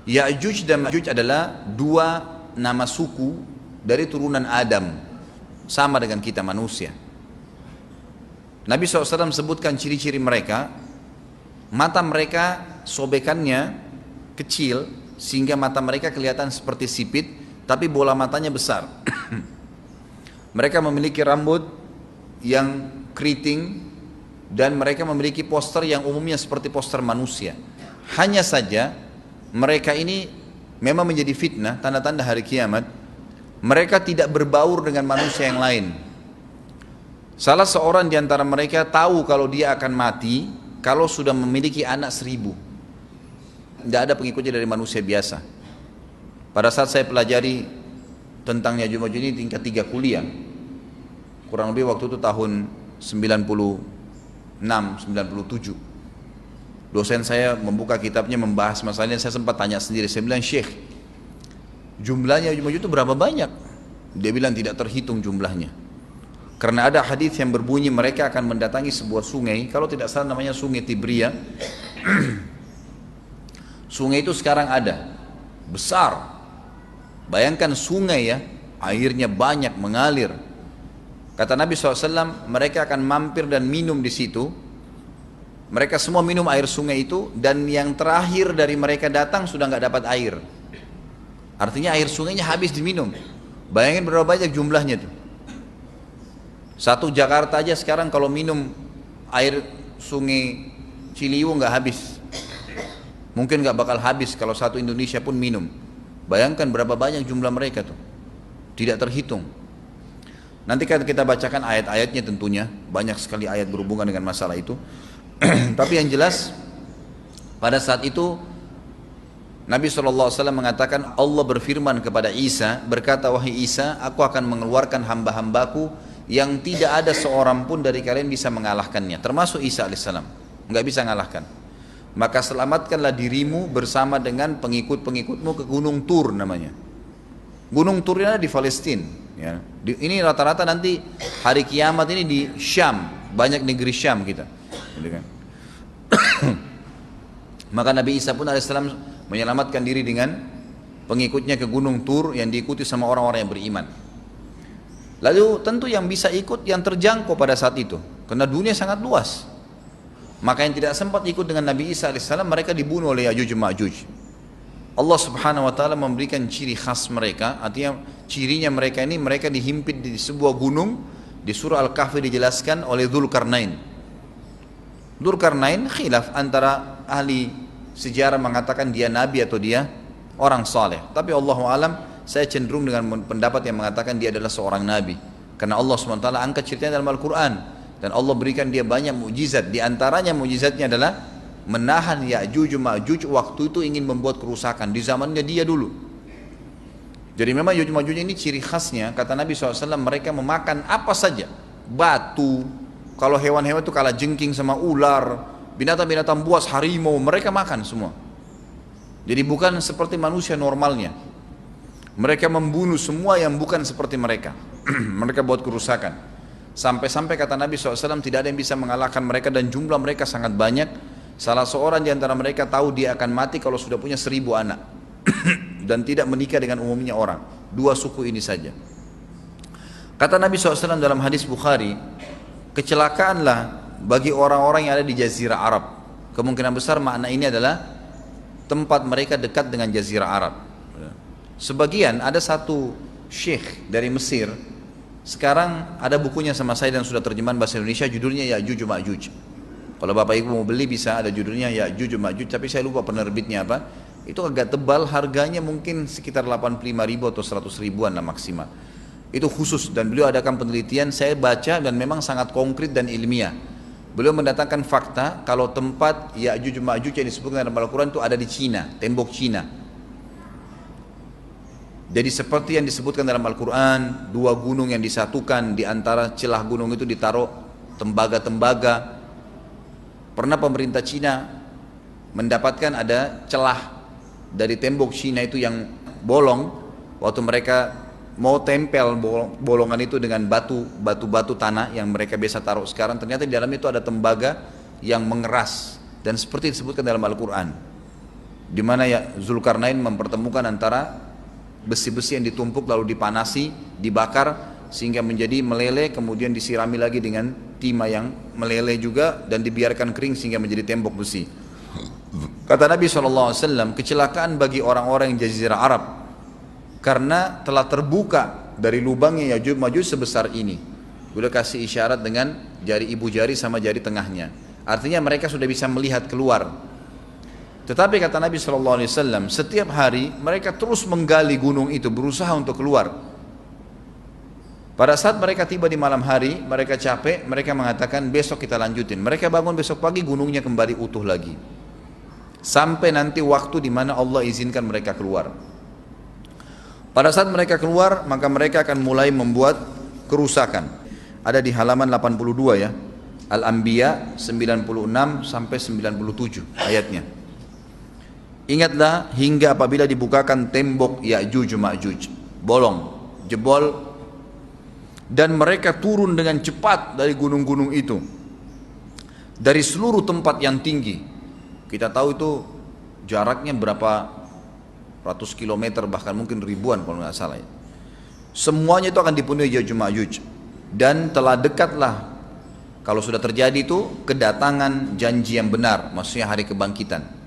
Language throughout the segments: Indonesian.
Ya'juj dan Ma'juj adalah dua nama suku dari turunan Adam, sama dengan kita manusia. Nabi SAW sebutkan ciri-ciri mereka. Mata mereka sobekannya kecil sehingga mata mereka kelihatan seperti sipit, tapi bola matanya besar. Mereka memiliki rambut yang keriting dan mereka memiliki poster yang umumnya seperti poster manusia. Hanya saja mereka ini memang menjadi fitnah, tanda-tanda hari kiamat. Mereka tidak berbaur dengan manusia yang lain. Salah seorang di antara mereka tahu kalau dia akan mati kalau sudah memiliki anak 1000. Tidak ada pengikutnya dari manusia biasa. Pada saat saya pelajari tentang Ya'juj Ma'juj ini tingkat 3 kuliah, kurang lebih waktu itu tahun 96, 97. Dosen saya membuka kitabnya membahas masalahnya. Saya sempat tanya sendiri, saya bilang, Syekh, jumlahnya Ya'juj Ma'juj itu berapa banyak? Dia bilang tidak terhitung jumlahnya. Karena ada hadis yang berbunyi mereka akan mendatangi sebuah sungai, kalau tidak salah namanya Sungai Tibria. Sungai itu sekarang ada, besar. Bayangkan sungai ya, airnya banyak mengalir. Kata Nabi SAW, mereka akan mampir dan minum di situ. Mereka semua minum air sungai itu, dan yang terakhir dari mereka datang sudah nggak dapat air. Artinya air sungainya habis diminum. Bayangin berapa banyak jumlahnya tuh. Satu Jakarta aja sekarang kalau minum air sungai Ciliwung nggak habis. Mungkin nggak bakal habis kalau satu Indonesia pun minum. Bayangkan berapa banyak jumlah mereka tuh. Tidak terhitung. Nanti kan kita bacakan ayat-ayatnya tentunya. Banyak sekali ayat berhubungan dengan masalah itu. Tapi yang jelas pada saat itu Nabi SAW mengatakan, Allah berfirman kepada Isa, berkata, wahai Isa, aku akan mengeluarkan hamba-hambaku yang tidak ada seorang pun dari kalian bisa mengalahkannya, termasuk Isa alaihissalam, nggak bisa mengalahkan. Maka selamatkanlah dirimu bersama dengan pengikut-pengikutmu ke Gunung Tur namanya. Gunung Tur ini ada di Palestina. Ya. Ini rata-rata nanti hari kiamat ini di Syam, banyak negeri Syam kita. Gitu kan? Maka Nabi Isa pun alaihissalam menyelamatkan diri dengan pengikutnya ke Gunung Tur yang diikuti sama orang-orang yang beriman. Lalu tentu yang bisa ikut yang terjangkau pada saat itu, karena dunia sangat luas. Maka yang tidak sempat ikut dengan Nabi Isa alaihissalam, mereka dibunuh oleh Ya'juj Ma'juj. Allah subhanahu wa ta'ala memberikan ciri khas mereka, artinya cirinya mereka ini, mereka dihimpit di sebuah gunung. Di surah Al-Kahfi dijelaskan oleh Dzulkarnain. Dzulkarnain khilaf antara ahli sejarah mengatakan dia nabi atau dia orang saleh. Tapi Allahu alam, saya cenderung dengan pendapat yang mengatakan dia adalah seorang nabi. Karena Allah SWT angkat ceritanya dalam Al-Quran. Dan Allah berikan dia banyak mukjizat. Di antaranya mukjizatnya adalah menahan Ya'juj Ma'juj waktu itu ingin membuat kerusakan di zamannya dia dulu. Jadi memang Ya'juj Ma'juj ini ciri khasnya, kata Nabi SAW, mereka memakan apa saja, batu. Kalau hewan-hewan itu kalah jengking sama ular, binatang-binatang buas, harimau, mereka makan semua. Jadi bukan seperti manusia normalnya. Mereka membunuh semua yang bukan seperti mereka. Mereka buat kerusakan. Sampai-sampai kata Nabi SAW tidak ada yang bisa mengalahkan mereka, dan jumlah mereka sangat banyak. Salah seorang di antara mereka tahu dia akan mati kalau sudah punya 1000 anak dan tidak menikah dengan umumnya orang. 2 suku ini saja. Kata Nabi SAW dalam hadis Bukhari, kecelakaanlah bagi orang-orang yang ada di Jazirah Arab. Kemungkinan besar makna ini adalah tempat mereka dekat dengan Jazirah Arab. Sebagian, ada satu syekh dari Mesir, sekarang ada bukunya sama saya dan sudah terjemahan bahasa Indonesia, judulnya Ya'juj Ma'juj. Kalau Bapak Ibu mau beli bisa, ada judulnya Ya'juj Ma'juj, tapi saya lupa penerbitnya apa. Itu agak tebal, harganya mungkin sekitar 85.000 atau 100 ribuan lah maksimal. Itu khusus, dan beliau adakan penelitian, saya baca dan memang sangat konkret dan ilmiah. Beliau mendatangkan fakta kalau tempat Ya'juj Ma'juj yang disebutkan dalam Al-Quran itu ada di Cina, tembok Cina. Jadi seperti yang disebutkan dalam Al-Quran, 2 gunung yang disatukan, di antara celah gunung itu ditaruh tembaga-tembaga. Pernah pemerintah Cina mendapatkan ada celah dari tembok Cina itu yang bolong, waktu mereka mau tempel bolongan itu dengan batu-batu tanah yang mereka biasa taruh sekarang, ternyata di dalam itu ada tembaga yang mengeras, dan seperti disebutkan dalam Al-Quran. di mana ya Zulkarnain mempertemukan antara besi-besi yang ditumpuk lalu dipanasi, dibakar sehingga menjadi meleleh, kemudian disirami lagi dengan timah yang meleleh juga dan dibiarkan kering sehingga menjadi tembok besi. Kata Nabi SAW, kecelakaan bagi orang-orang yang Jazirah Arab karena telah terbuka dari lubangnya Ya'juj Ma'juj sebesar ini. Udah kasih isyarat dengan jari ibu jari sama jari tengahnya. Artinya mereka sudah bisa melihat keluar. Tetapi kata Nabi SAW, setiap hari mereka terus menggali gunung itu, berusaha untuk keluar. Pada saat mereka tiba di malam hari, mereka capek, mereka mengatakan besok kita lanjutin. Mereka bangun besok pagi, gunungnya kembali utuh lagi. Sampai nanti waktu di mana Allah izinkan mereka keluar. Pada saat mereka keluar, maka mereka akan mulai membuat kerusakan. Ada di halaman 82 ya, Al-Anbiya 96 sampai 97 ayatnya. Ingatlah hingga apabila dibukakan tembok Ya'juj Ma'juj, bolong, jebol, dan mereka turun dengan cepat dari gunung-gunung itu, dari seluruh tempat yang tinggi. Kita tahu itu jaraknya berapa ratus kilometer, bahkan mungkin ribuan kalau nggak salah ya. Semuanya itu akan dipenuhi Ya'juj Ma'juj, dan telah dekatlah, kalau sudah terjadi itu, kedatangan janji yang benar, maksudnya hari kebangkitan.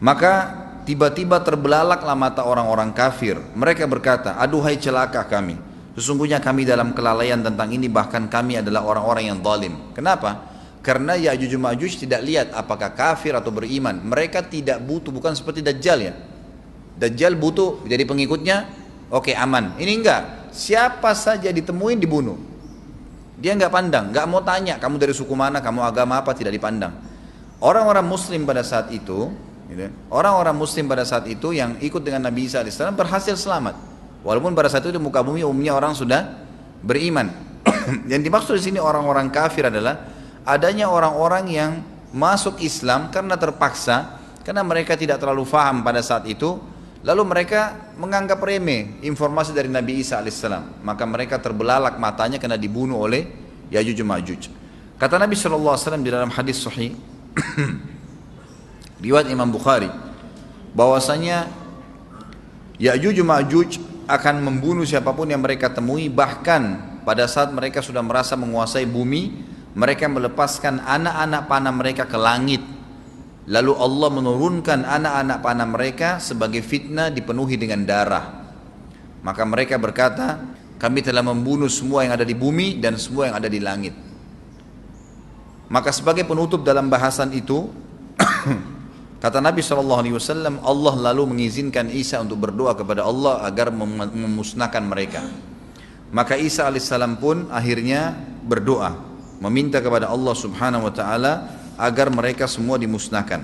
Maka tiba-tiba terbelalaklah mata orang-orang kafir. Mereka berkata, aduhai celaka kami, sesungguhnya kami dalam kelalaian tentang ini, bahkan kami adalah orang-orang yang zalim. Kenapa? Karena Ya'juj Ma'juj tidak lihat apakah kafir atau beriman. Mereka tidak butuh, bukan seperti Dajjal ya. Dajjal butuh jadi pengikutnya, oke, aman. Ini enggak, siapa saja ditemuin dibunuh. Dia enggak pandang, enggak mau tanya kamu dari suku mana, kamu agama apa, tidak dipandang. Orang-orang muslim pada saat itu, orang-orang muslim pada saat itu yang ikut dengan Nabi Isa AS berhasil selamat. Walaupun pada saat itu di muka bumi umumnya orang sudah beriman. Yang dimaksud di sini orang-orang kafir adalah adanya orang-orang yang masuk Islam karena terpaksa, karena mereka tidak terlalu faham pada saat itu, lalu mereka menganggap remeh informasi dari Nabi Isa AS. Maka mereka terbelalak matanya karena dibunuh oleh Ya'juj Ma'juj. Kata Nabi SAW di dalam hadis sahih riwayat Imam Bukhari, bahwasanya Ya'juj Ma'juj akan membunuh siapapun yang mereka temui. Bahkan pada saat mereka sudah merasa menguasai bumi, mereka melepaskan anak-anak panah mereka ke langit, lalu Allah menurunkan anak-anak panah mereka sebagai fitnah dipenuhi dengan darah. Maka mereka berkata, kami telah membunuh semua yang ada di bumi dan semua yang ada di langit. Maka sebagai penutup dalam bahasan itu kata Nabi SAW, Allah lalu mengizinkan Isa untuk berdoa kepada Allah agar memusnahkan mereka. Maka Isa AS pun akhirnya berdoa, meminta kepada Allah Subhanahu Wa Taala agar mereka semua dimusnahkan.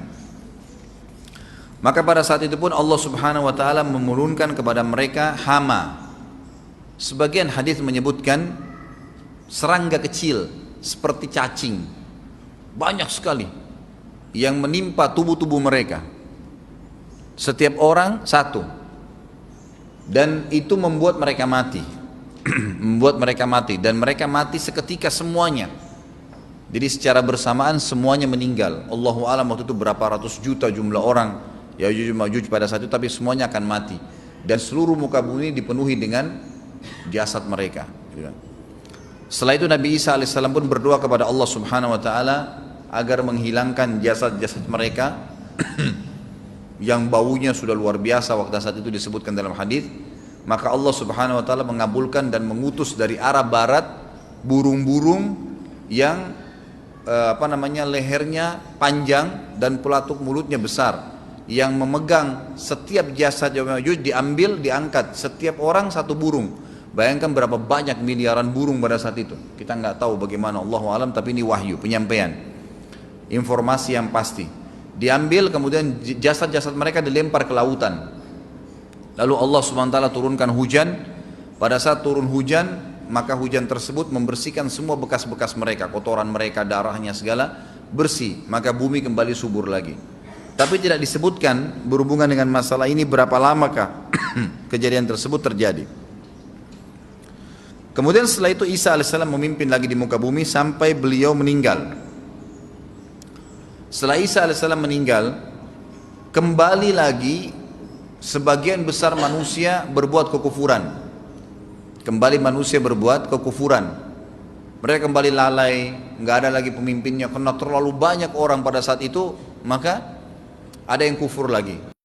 Maka pada saat itu pun Allah Subhanahu Wa Taala menurunkan kepada mereka hama. Sebagian hadis menyebutkan serangga kecil seperti cacing, banyak sekali yang menimpa tubuh-tubuh mereka, setiap orang satu, dan itu membuat mereka mati. Membuat mereka mati, dan mereka mati seketika semuanya. Jadi secara bersamaan semuanya meninggal. Allahu a'lam waktu itu berapa ratus juta jumlah orang Ya'juj Ma'juj pada saat itu, tapi semuanya akan mati, dan seluruh muka bumi dipenuhi dengan jasad mereka. Setelah itu Nabi Isa AS pun berdoa kepada Allah Subhanahu Wa Taala agar menghilangkan jasad-jasad mereka yang baunya sudah luar biasa waktu saat itu disebutkan dalam hadis. Maka Allah Subhanahu Wa Taala mengabulkan dan mengutus dari arah barat burung-burung yang lehernya panjang dan pelatuk mulutnya besar, yang memegang setiap jasad Ya'juj diambil, diangkat, setiap orang satu burung. Bayangkan berapa banyak miliaran burung pada saat itu. Kita nggak tahu bagaimana, Allahu a'lam, tapi ini wahyu, penyampaian informasi yang pasti. Diambil, kemudian jasad-jasad mereka dilempar ke lautan. Lalu Allah Subhanahu wa taala turunkan hujan. Pada saat turun hujan, maka hujan tersebut membersihkan semua bekas-bekas mereka, kotoran mereka, darahnya segala bersih. Maka bumi kembali subur lagi. Tapi tidak disebutkan berhubungan dengan masalah ini berapa lamakah kejadian tersebut terjadi. Kemudian setelah itu Isa alaihissalam memimpin lagi di muka bumi sampai beliau meninggal. Setelah Isa alaihissalam meninggal, kembali lagi sebagian besar manusia berbuat kekufuran. Kembali manusia berbuat kekufuran. Mereka kembali lalai, nggak ada lagi pemimpinnya karena terlalu banyak orang pada saat itu, maka ada yang kufur lagi.